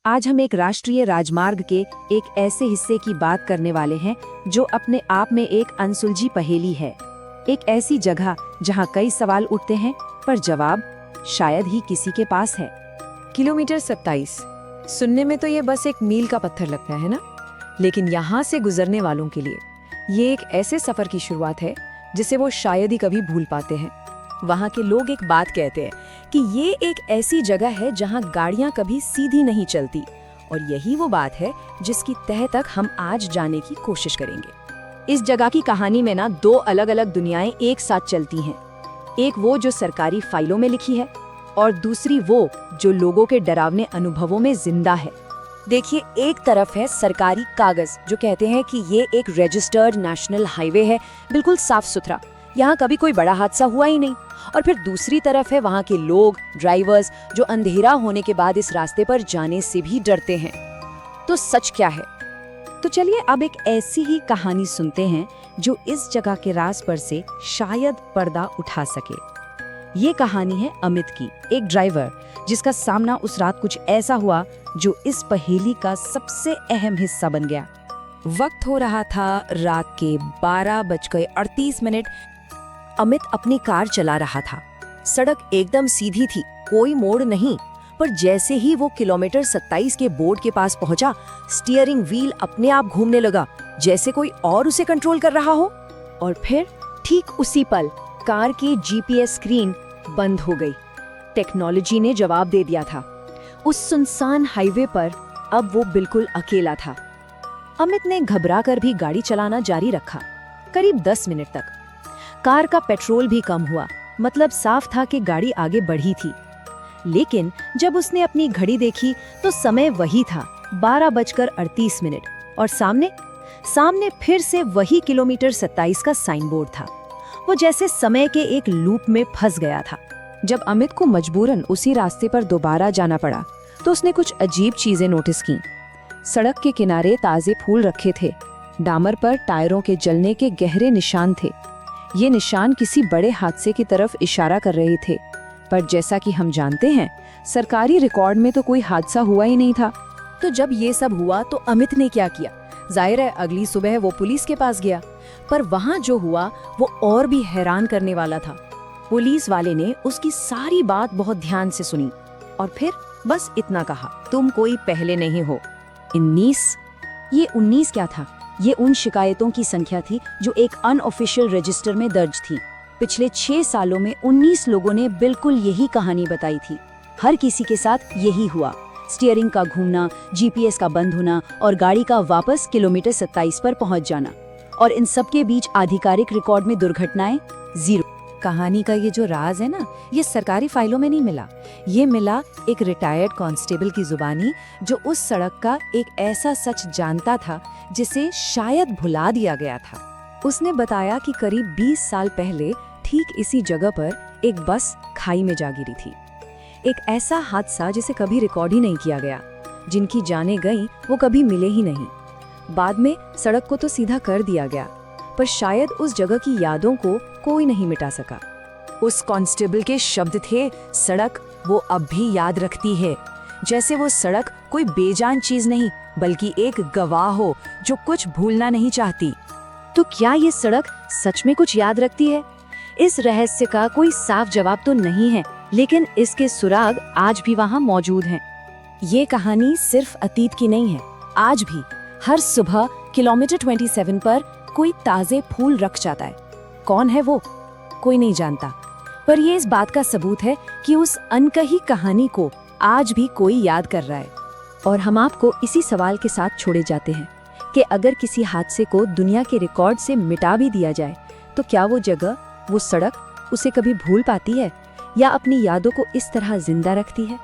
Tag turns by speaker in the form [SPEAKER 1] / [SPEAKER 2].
[SPEAKER 1] आज हम एक राष्ट्रीय राजमार्ग के एक ऐसे हिस्से की बात करने वाले हैं जो अपने आप में एक अनसुलझी पहेली है। एक ऐसी जगह जहां कई सवाल उठते हैं पर जवाब शायद ही किसी के पास है।
[SPEAKER 2] किलोमीटर 27 सुनने में तो ये बस एक मील का पत्थर लगता है ना, लेकिन यहाँ से गुजरने वालों के लिए ये एक ऐसे सफर की शुरुआत है जिसे वो शायद ही कभी भूल पाते हैं। वहाँ के लोग एक बात कहते हैं कि ये एक ऐसी जगह है जहाँ गाड़ियाँ कभी सीधी नहीं चलती, और यही वो बात है जिसकी तह तक हम आज जाने की कोशिश करेंगे।
[SPEAKER 1] इस जगह की कहानी में ना दो अलग अलग दुनियाएं एक साथ चलती हैं। एक वो जो सरकारी फाइलों में लिखी है और दूसरी वो जो लोगों के डरावने अनुभवों में जिंदा है।
[SPEAKER 2] देखिए, एक तरफ है सरकारी कागज जो कहते हैं कि ये एक रजिस्टर्ड नेशनल हाईवे है, बिल्कुल साफ सुथरा, यहाँ कभी कोई बड़ा हादसा हुआ ही नहीं। और फिर दूसरी तरफ है वहाँ के लोग, ड्राइवर्स, जो अंधेरा होने के बाद इस रास्ते पर जाने से भी डरते हैं। तो सच क्या है?
[SPEAKER 1] तो चलिए अब एक ऐसी ही कहानी सुनते हैं जो इस जगह के राज पर से शायद पर्दा उठा सके। ये कहानी है अमित की, एक ड्राइवर जिसका सामना उस रात कुछ ऐसा हुआ जो इस पहेली का सबसे अहम हिस्सा बन गया।
[SPEAKER 2] वक्त हो रहा था रात के 12:38।
[SPEAKER 1] अमित अपनी कार चला रहा था। सड़क एकदम सीधी थी, कोई मोड़ नहीं, पर जैसे ही वो किलोमीटर 27 के बोर्ड के पास पहुंचा, स्टीयरिंग व्हील अपने आप घूमने लगा जैसे कोई और उसे कंट्रोल कर रहा हो। और फिर ठीक उसी पल कार की जीपीएस स्क्रीन बंद हो गई। टेक्नोलॉजी ने जवाब दे दिया था। उस सुनसान हाईवे पर अब वो बिल्कुल अकेला था। अमित ने घबराकर भी गाड़ी चलाना जारी रखा। करीब 10 मिनट तक कार का पेट्रोल भी कम हुआ, मतलब साफ था कि गाड़ी आगे बढ़ी थी। लेकिन जब उसने अपनी घड़ी देखी तो समय वही था, 12:38, और सामने फिर से वही किलोमीटर 27 का साइन बोर्ड था। वो जैसे समय के एक लूप में फंस गया था।
[SPEAKER 2] जब अमित को मजबूरन उसी रास्ते पर दोबारा जाना पड़ा तो उसने कुछ अजीब चीजें नोटिस की। सड़क के किनारे ताजे फूल रखे थे, डामर पर टायरों के जलने के गहरे निशान थे। ये निशान किसी बड़े हादसे की तरफ इशारा कर रहे थे, पर जैसा कि हम जानते हैं सरकारी रिकॉर्ड में तो कोई हादसा हुआ ही नहीं था।
[SPEAKER 1] तो जब ये सब हुआ तो अमित ने क्या किया? जाहिर है अगली सुबह वो पुलिस के पास गया, पर वहाँ जो हुआ वो और भी हैरान करने वाला था। पुलिस वाले ने उसकी सारी बात बहुत ध्यान से सुनी और फिर बस इतना कहा, तुम कोई पहले नहीं हो। 19? ये 19 क्या था? ये उन शिकायतों की संख्या थी जो एक अनऑफिशियल रजिस्टर में दर्ज थी। पिछले 6 सालों में 19 लोगों ने बिल्कुल यही कहानी बताई थी। हर किसी के साथ यही हुआ, स्टीयरिंग का घूमना, जीपीएस का बंद होना और गाड़ी का वापस किलोमीटर 27 पर पहुंच जाना। और इन सब के बीच आधिकारिक रिकॉर्ड में दुर्घटनाएं 0।
[SPEAKER 2] कहानी का ये जो राज है ना, ये सरकारी फाइलों में नहीं मिला। ये मिला एक रिटायर्ड कांस्टेबल की जुबानी जो उस सड़क का एक ऐसा सच जानता था जिसे शायद भुला दिया गया था। उसने बताया कि करीब 20 साल पहले ठीक इसी जगह पर एक बस खाई में जा गिरी थी। एक ऐसा हादसा जिसे कभी रिकॉर्ड ही नहीं किया गया। जिनकी जानें गईं वो कभी मिले ही नहीं। बाद में सड़क को तो सीधा कर दिया गया, पर शायद उस जगह की यादों को कोई नहीं मिटा सका।
[SPEAKER 1] उस कांस्टेबल के शब्द थे, सड़क वो अब भी याद रखती है, जैसे वो सड़क कोई बेजान चीज नहीं बल्कि एक गवाह हो जो कुछ भूलना नहीं चाहती। तो क्या ये सड़क सच में कुछ याद रखती है? इस रहस्य का कोई साफ जवाब तो नहीं है, लेकिन इसके सुराग आज भी वहाँ मौजूद हैं। ये कहानी सिर्फ अतीत की नहीं है। आज भी हर सुबह किलोमीटर 27 पर कोई ताजे फूल रख जाता है। कौन है वो? कोई नहीं जानता, पर ये इस बात का सबूत है कि उस अनकही कहानी को आज भी कोई याद कर रहा है। और हम आपको इसी सवाल के साथ छोड़े जाते हैं कि अगर किसी हादसे को दुनिया के रिकॉर्ड से मिटा भी दिया जाए तो क्या वो जगह, वो सड़क उसे कभी भूल पाती है या अपनी यादों को इस तरह जिंदा रखती है?